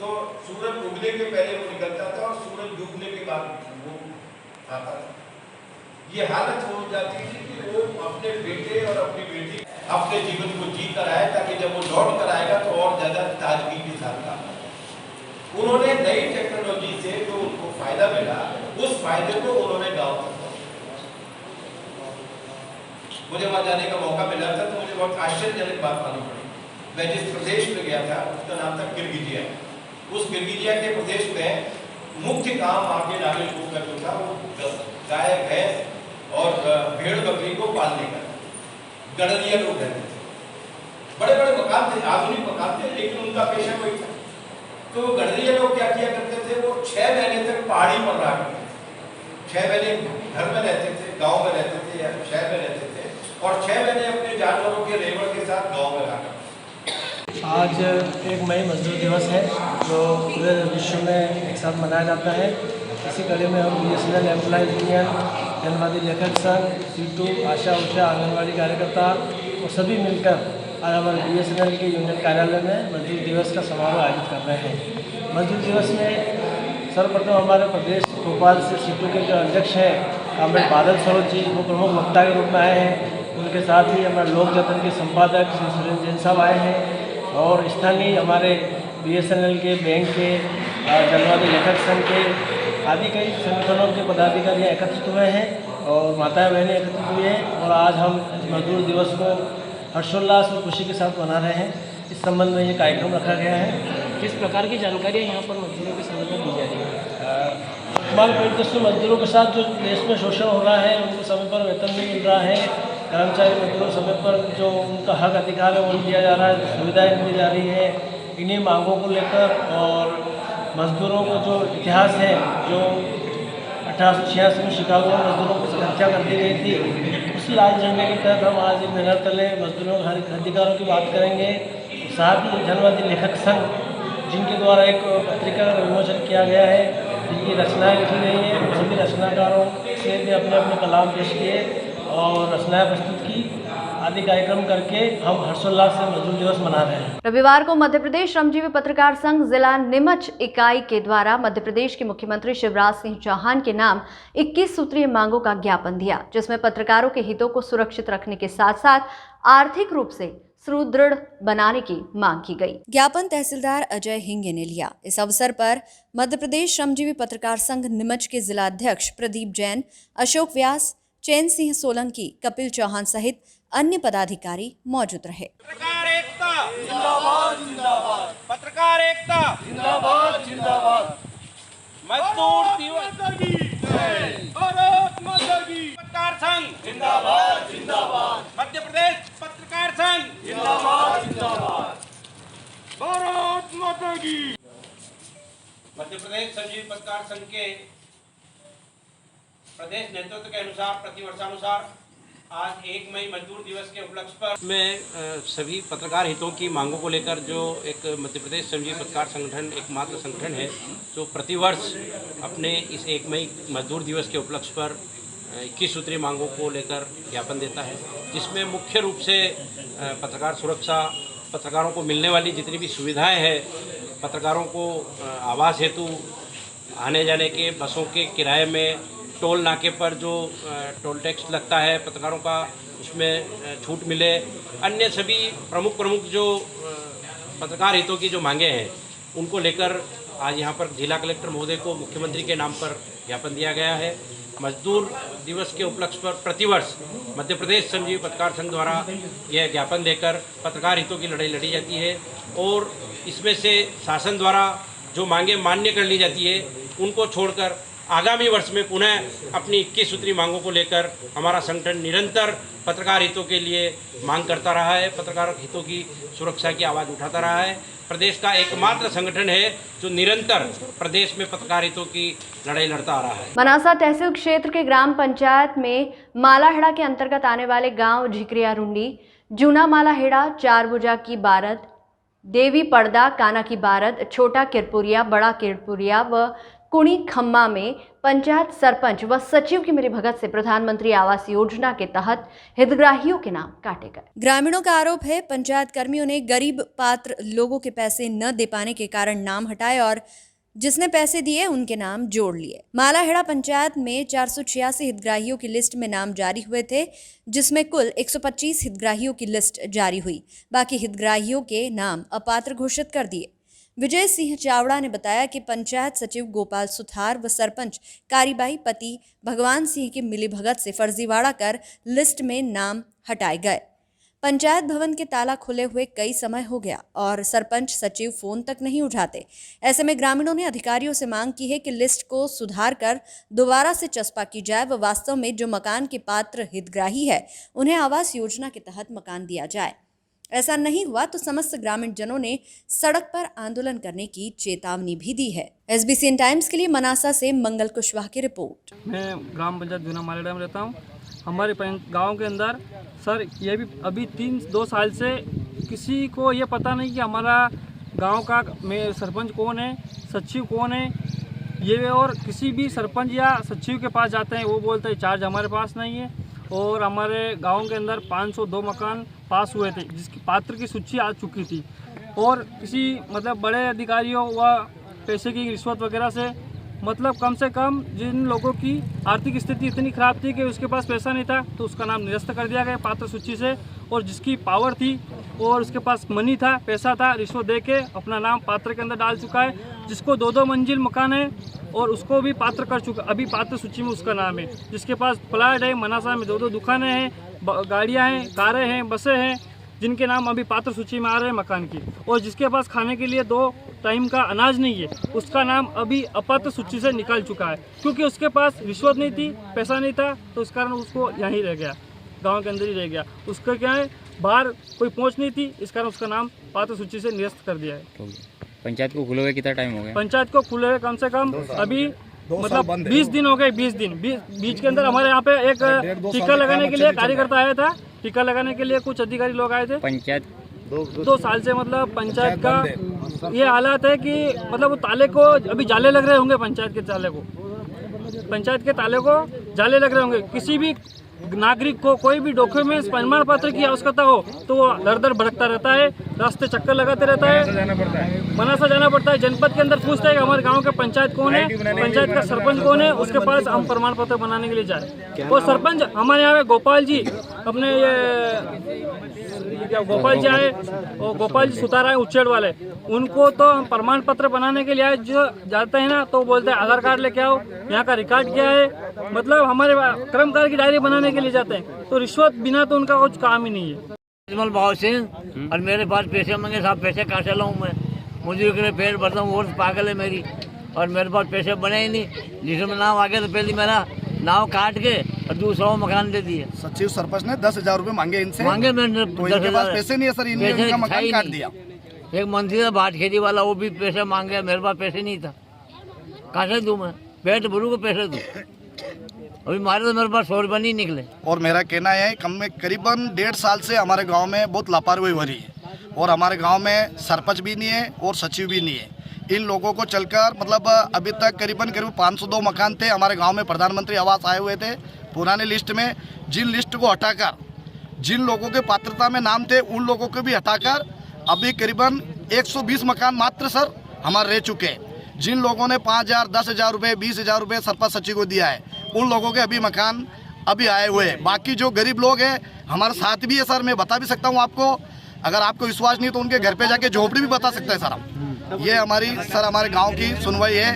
तो सूरज उगने के पहले वो निकलता था और सूरज डूबने के बाद वो आता था। ये हालत हो जाती थी कि वो अपने बेटे और अपनी बेटी अपने जीवन को जी कर आए, ताकि जब वो लौट कर आएगा तो और ज्यादा ताजगी के साथ काम करे। उन्होंने नई टेक्नोलॉजी से जो उनको फायदा मिला, उस फायदे को उन्होंने गांव तक पहुंचाया। मुझे वहां जाने का मौका मिला था तो मुझे बहुत आश्चर्यजनक बात मालूम पड़ी। मैं जिस प्रदेश में गया था उसका नाम था किर्गिजिया। उस किर्गिजिया के प्रदेश में मुख्य काम आगे नागरिकों का जो था वो गाय, भैंस और भेड़ बकरी को पालने का। गड़रिया लोग रहते थे, बड़े बड़े मकान थे, आधुनिक मकान थे, लेकिन उनका पेशा कोई था। तो गड़रिया लोग क्या किया करते थे, वो 6 महीने तक पहाड़ी पर रहा करते थे। 6 महीने घर में रहते थे, गांव में रहते थे या शहर में रहते थे, और 6 महीने अपने जानवरों के रेवड़ के साथ गाँव में रहा करते थे। आज 1 मई मजदूर दिवस है, जो पूरे विश्व में एक साथ मनाया जाता है। इसी कड़ी में हम BSNL एम्प्लॉयज यूनियन, जनवादी लेखक संघ, सीटू, आशा उषा, आंगनबाड़ी कार्यकर्ता और सभी मिलकर आज हमारे BSNL के यूनियन कार्यालय में मजदूर दिवस का समारोह आयोजित कर रहे हैं। मजदूर दिवस में सर्वप्रथम हमारे प्रदेश भोपाल से सीटू के जो अध्यक्ष हैं कॉमरेड बादल सरोज जी, वो प्रमुख वक्ता के रूप में आए हैं। उनके साथ ही हमारे लोक जतन के संपादक श्री सुरेंद्र जैन साहब आए हैं और स्थानीय हमारे BSNL के, बैंक के, जनवादी लेखक संघ के आदि कई संगठनों के पदाधिकारी एकत्रित हुए हैं और माताएं बहनें एकत्रित हुई हैं। और आज हम मजदूर दिवस को हर्षोल्लास और खुशी के साथ मना रहे हैं। इस संबंध में ये कार्यक्रम रखा गया है। किस प्रकार की जानकारी यहाँ पर मजदूरों के संबंध में दी जा रही है? वर्तमान परिदृश्य में मजदूरों के साथ जो देश में शोषण हो रहा है, उनको समय पर वेतन नहीं मिल रहा है, कर्मचारी मजदूरों समय पर जो उनका हक अधिकार है वो नहीं दिया जा रहा है, सुविधाएँ दी जा रही है। इन्हीं मांगों को लेकर और मजदूरों को जो इतिहास है, जो 1886 में शिकागो में मजदूरों की हत्या कर दी गई थी, उस लाल झंडे के तहत हम आज एक बैनर तले मजदूरों के अधिकारों की बात करेंगे। साथ ही जनवादी लेखक संघ, जिनके द्वारा एक पत्रिका का विमोचन किया गया है, जिनकी रचनाएं लिखी गई हैं, सभी रचनाकारों से भी अपने अपने कलाम पेश किए और रचनाएं प्रस्तुत की आदि कार्यक्रम करके हम हर्षोल्लास से मजदूर दिवस मना रहे हैं। रविवार को मध्य प्रदेश श्रमजीवी पत्रकार संघ जिला नीमच इकाई के द्वारा मध्य प्रदेश के मुख्यमंत्री शिवराज सिंह चौहान के नाम 21 सूत्रीय मांगों का ज्ञापन दिया, जिसमें पत्रकारों के हितों को सुरक्षित रखने के साथ साथ आर्थिक रूप से सुदृढ़ बनाने की मांग की गई। ज्ञापन तहसीलदार अजय हिंगे ने लिया। इस अवसर पर मध्य प्रदेश श्रमजीवी पत्रकार संघ नीमच के जिला अध्यक्ष प्रदीप जैन, अशोक व्यास, चैन सिंह सोलंकी, कपिल चौहान सहित अन्य पदाधिकारी मौजूद रहे। पत्रकार एकता जिंदाबाद जिंदाबाद, पत्रकार एकता जिंदाबाद जिंदाबाद, मजदूर दिवस भारत माता की, पत्रकार संघ जिंदाबाद जिंदाबाद, मध्य प्रदेश पत्रकार संघ जिंदाबाद जिंदाबाद, भारत माता की। मध्य प्रदेश श्रमजीवी पत्रकार संघ के प्रदेश नेतृत्व के अनुसार प्रतिवर्षानुसार आज 1 मई मजदूर दिवस के उपलक्ष्य पर में सभी पत्रकार हितों की मांगों को लेकर जो एक मध्य प्रदेश श्रमजीवी पत्रकार संगठन एकमात्र संगठन है जो प्रतिवर्ष अपने इस 1 मई मजदूर दिवस के उपलक्ष्य पर 21 सूत्रीय मांगों को लेकर ज्ञापन देता है, जिसमें मुख्य रूप से पत्रकार सुरक्षा, पत्रकारों को मिलने वाली जितनी भी सुविधाएँ हैं, पत्रकारों को आवास हेतु आने जाने के, बसों के किराए में, टोल नाके पर जो टोल टैक्स लगता है पत्रकारों का, उसमें छूट मिले, अन्य सभी प्रमुख जो पत्रकार हितों की जो मांगे हैं उनको लेकर आज यहाँ पर जिला कलेक्टर महोदय को मुख्यमंत्री के नाम पर ज्ञापन दिया गया है। मजदूर दिवस के उपलक्ष्य पर प्रतिवर्ष मध्य प्रदेश श्रमजीवी पत्रकार संघ द्वारा यह ज्ञापन देकर पत्रकार हितों की लड़ाई लड़ी जाती है और इसमें से शासन द्वारा जो मांगे मान्य कर ली जाती है उनको छोड़कर आगामी वर्ष में पुनः अपनी 21 सूत्री मांगों को लेकर हमारा संगठन निरंतर पत्रकार हितों के लिए मांग करता रहा है, पत्रकार हितों की सुरक्षा की आवाज़ उठाता रहा है। प्रदेश का एकमात्र संगठन है जो निरंतर प्रदेश में पत्रकार हितों की लड़ाई लड़ता आ रहा है। मनासा तहसील क्षेत्र के ग्राम पंचायत में मालाहेड़ा के अंतर्गत आने वाले गांव झिकरिया रुंडी, जूना मालाहेड़ा, चारभुजा की बारद, देवी पड़दा, काना की बारद, छोटा किरपुरिया, बड़ा किरपुरिया व कुणी खम्मा में पंचायत सरपंच व सचिव की मिलीभगत से प्रधानमंत्री आवास योजना के तहत हितग्राहियों के नाम काटे गए। ग्रामीणों का आरोप है पंचायत कर्मियों ने गरीब पात्र लोगों के पैसे न दे पाने के कारण नाम हटाए और जिसने पैसे दिए उनके नाम जोड़ लिए। मालाहेड़ा पंचायत में 486 हितग्राहियों की लिस्ट में नाम जारी हुए थे, जिसमें कुल 125 हितग्राहियों की लिस्ट जारी हुई। बाकी हितग्राहियों के नाम अपात्र घोषित कर दिए। विजय सिंह चावड़ा ने बताया कि पंचायत सचिव गोपाल सुथार व सरपंच कारीबाई पति भगवान सिंह की मिलीभगत से फर्जीवाड़ा कर लिस्ट में नाम हटाए गए। पंचायत भवन के ताला खुले हुए कई समय हो गया और सरपंच सचिव फोन तक नहीं उठाते। ऐसे में ग्रामीणों ने अधिकारियों से मांग की है कि लिस्ट को सुधार कर दोबारा से चस्पा की जाए व वास्तव में जो मकान के पात्र हितग्राही है उन्हें आवास योजना के तहत मकान दिया जाए। ऐसा नहीं हुआ तो समस्त ग्रामीण जनों ने सड़क पर आंदोलन करने की चेतावनी भी दी है। SBCN टाइम्स के लिए मनासा से मंगल कुशवाहा की रिपोर्ट। मैं ग्राम पंचायत जूना मालेड़ा में रहता हूँ। हमारे गांव के अंदर सर ये भी अभी 2 साल से किसी को ये पता नहीं कि हमारा गांव का सरपंच कौन है, सचिव कौन है ये, और किसी भी सरपंच या सचिव के पास जाते हैं वो बोलते हैं चार्ज हमारे पास नहीं है। और हमारे गांव के अंदर 502 मकान पास हुए थे जिसकी पात्र की सूची आ चुकी थी और किसी मतलब बड़े अधिकारियों व पैसे की रिश्वत वगैरह से मतलब कम से कम जिन लोगों की आर्थिक स्थिति इतनी ख़राब थी कि उसके पास पैसा नहीं था तो उसका नाम निरस्त कर दिया गया पात्र सूची से, और जिसकी पावर थी और उसके पास मनी था, पैसा था, रिश्वत दे के अपना नाम पात्र के अंदर डाल चुका है। जिसको 2-2 मंजिल मकान है और उसको भी पात्र कर चुका, अभी पात्र सूची में उसका नाम है। जिसके पास प्लाट है, मनासा में 2-2 दुकानें हैं, गाड़ियाँ हैं, कारें हैं, बसें हैं, जिनके नाम अभी पात्र सूची में आ रहे हैं मकान की, और जिसके पास खाने के लिए 2 टाइम का अनाज नहीं है उसका नाम अभी अपात्र सूची से निकल चुका है क्योंकि उसके पास रिश्वत नहीं थी, पैसा नहीं था, तो इस कारण उसको यहीं रह गया, गांव के अंदर ही रह गया। उसका क्या है, बाहर कोई पहुंच नहीं थी, इस कारण उसका नाम पात्र सूची से निरस्त कर दिया है। पंचायत को खुले हुए कितना टाइम हो गया? पंचायत को खुले हुए कम से कम अभी मतलब 20 दिन हो गए। 20 दिन बीच के अंदर हमारे यहाँ पे एक टीका लगाने के लिए कार्यकर्ता आया था, टीका लगाने के लिए कुछ अधिकारी लोग आए थे। पंचायत 2 साल से मतलब पंचायत का ये हालात है कि मतलब वो ताले को अभी जाले लग रहे होंगे, पंचायत के ताले को जाले लग रहे होंगे। किसी भी नागरिक को कोई भी डॉक्यूमेंट्स प्रमाण पत्र की आवश्यकता हो तो वो दर भटकता रहता है, रास्ते चक्कर लगाते रहता है, मनासा जाना पड़ता है। जनपद के अंदर पूछता है कि हमारे गांव का पंचायत कौन है, पंचायत का सरपंच कौन है, उसके पास हम प्रमाण पत्र बनाने के लिए जाए। और सरपंच हमारे यहाँ पे गोपाल जी अपने गोपाल जी आए और गोपाल जी सुतार आए उच्चेड़ वाले, उनको तो हम प्रमाण पत्र बनाने के लिए आए, जो जाते हैं ना तो बोलते हैं आधार कार्ड लेके आओ, यहाँ का रिकॉर्ड क्या है, मतलब हमारे कर्मचारी की डायरी बनाने के लिए जाते हैं, तो रिश्वत बिना तो उनका कुछ काम ही नहीं है। भाव सिंह, और मेरे पास पैसे मांगे, साहब पैसे कहाँ से लाऊं मैं, मुझे के लिए पेट भरता हूँ, और पागल है मेरी, और मेरे पास पैसे बने ही नहीं। जिसमें नाम आ गया तो पहले मेरा नाव काट के और दूसरा मकान दे दिए। सचिव सरपंच ने 10,000 रुपए मांगे इनसे, मांगे मैंने, तो इनके पास पैसे नहीं है सर, इन्होंने इनका मकान काट दिया। एक मंत्री था बाट खेती वाला, वो भी पैसे मांग गया, मेरे पास पैसे नहीं था, कहाँ से दूं मैं, पेट भरू को पैसे दूं, अभी मारे तो मेरे पास 100 रुपये नहीं निकले। और मेरा कहना है करीबन 1.5 साल से हमारे गांव में बहुत लापरवाही हो रही है, और हमारे गांव में सरपंच भी नहीं है और सचिव भी नहीं है। इन लोगों को चलकर मतलब अभी तक करीबन 502 मकान थे हमारे गांव में, प्रधानमंत्री आवास आए हुए थे पुराने लिस्ट में, जिन लिस्ट को हटाकर जिन लोगों के पात्रता में नाम थे उन लोगों को भी हटाकर अभी करीबन 120 मकान मात्र सर हमारे रह चुके हैं। जिन लोगों ने 5,000, 10,000 रुपये, 20,000 रुपये सरपंच सचिव को दिया है, उन लोगों के अभी मकान अभी आए हुए हैं। बाकी जो गरीब लोग हैं हमारे साथ भी है सर, मैं बता भी सकता हूँ आपको, अगर आपको विश्वास नहीं तो उनके घर पे जाके झोपड़ी भी बता सकते हैं सर हम। ये हमारे गांव की सुनवाई है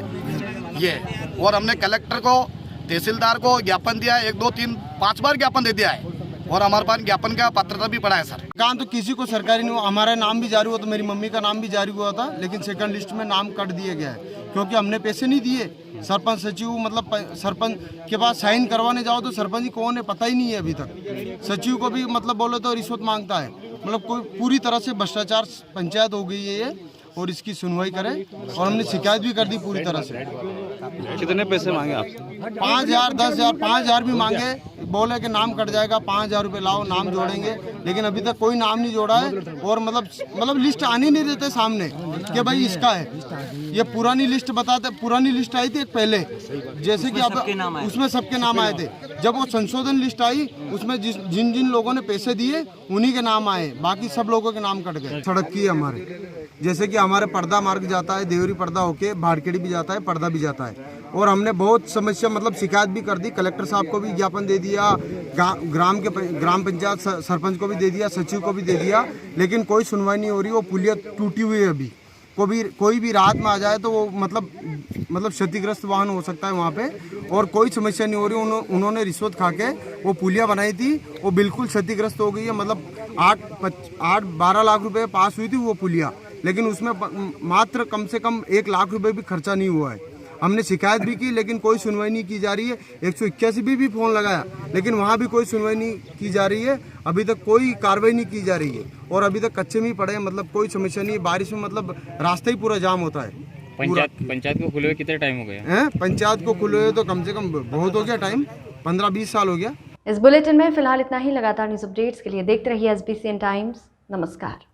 ये, और हमने कलेक्टर को, तहसीलदार को ज्ञापन दिया है, 1, 2, 3, 5 बार ज्ञापन दे दिया है, और हमारे पास ज्ञापन का पात्रता भी पड़ा है सर। काम तो किसी को सरकारी नहीं हुआ, हमारा नाम भी जारी हुआ, तो मेरी मम्मी का नाम भी जारी हुआ था, लेकिन सेकंड लिस्ट में नाम कट दिया गया है क्योंकि हमने पैसे नहीं दिए। सरपंच सचिव मतलब सरपंच के पास साइन करवाने जाओ तो सरपंच जी कौन है पता ही नहीं है अभी तक। सचिव को भी मतलब बोले तो रिश्वत मांगता है, मतलब कोई पूरी तरह से भ्रष्टाचार पंचायत हो गई है ये, और इसकी सुनवाई करें। और हमने शिकायत भी कर दी पूरी तरह से। कितने पैसे मांगे आपसे? 5,000, 10,000, 5,000 भी मांगे, बोले कि नाम कट जाएगा, 5,000 रुपये लाओ नाम जोड़ेंगे, लेकिन अभी तक कोई नाम नहीं जोड़ा है। और मतलब लिस्ट आनी नहीं देते सामने कि भाई इसका है। ये पुरानी लिस्ट बताते, पुरानी लिस्ट आई थी एक पहले, जैसे कि अब उसमें सबके नाम आए थे। जब वो संशोधन लिस्ट आई उसमें जिन जिन लोगों ने पैसे दिए उन्हीं के नाम आए, बाकी सब लोगों के नाम कट गए। सड़क की हमारे, जैसे कि हमारे पर्दा मार्ग जाता है, देवरी पर्दा होके भाड़खेड़ी भी जाता है, पर्दा भी जाता है। और हमने बहुत समस्या मतलब शिकायत भी कर दी, कलेक्टर साहब को भी ज्ञापन दे दिया, ग्राम पंचायत सरपंच को भी दे दिया, सचिव को भी दे दिया, लेकिन कोई सुनवाई नहीं हो रही। वो पुलिया टूटी हुई है अभी, कोई भी रात में आ जाए तो वो मतलब क्षतिग्रस्त वाहन हो सकता है वहाँ पे, और कोई समस्या नहीं हो रही। उन्होंने रिश्वत खा के वो पुलिया बनाई थी, वो बिल्कुल क्षतिग्रस्त हो गई है। मतलब 8-12 लाख रुपए पास हुई थी वो पुलिया, लेकिन उसमें मात्र कम से कम 1 लाख रुपए भी खर्चा नहीं हुआ है। हमने शिकायत भी की लेकिन कोई सुनवाई नहीं की जा रही है। 181 भी फ़ोन लगाया लेकिन वहाँ भी कोई सुनवाई नहीं की जा रही है। अभी तक कोई कार्रवाई नहीं की जा रही है और अभी तक कच्चे में ही पड़े हैं, मतलब कोई समस्या नहीं है। बारिश में मतलब रास्ता ही पूरा जाम होता है। पंचायत को खुले हुए कितना टाइम हो गया है? पंचायत को खुले हुए तो कम से कम बहुत हो गया टाइम, 15-20 साल हो गया। इस बुलेटिन में फिलहाल इतना ही। लगातार न्यूज अपडेट्स के लिए देखते रहिए SBCN टाइम्स। नमस्कार।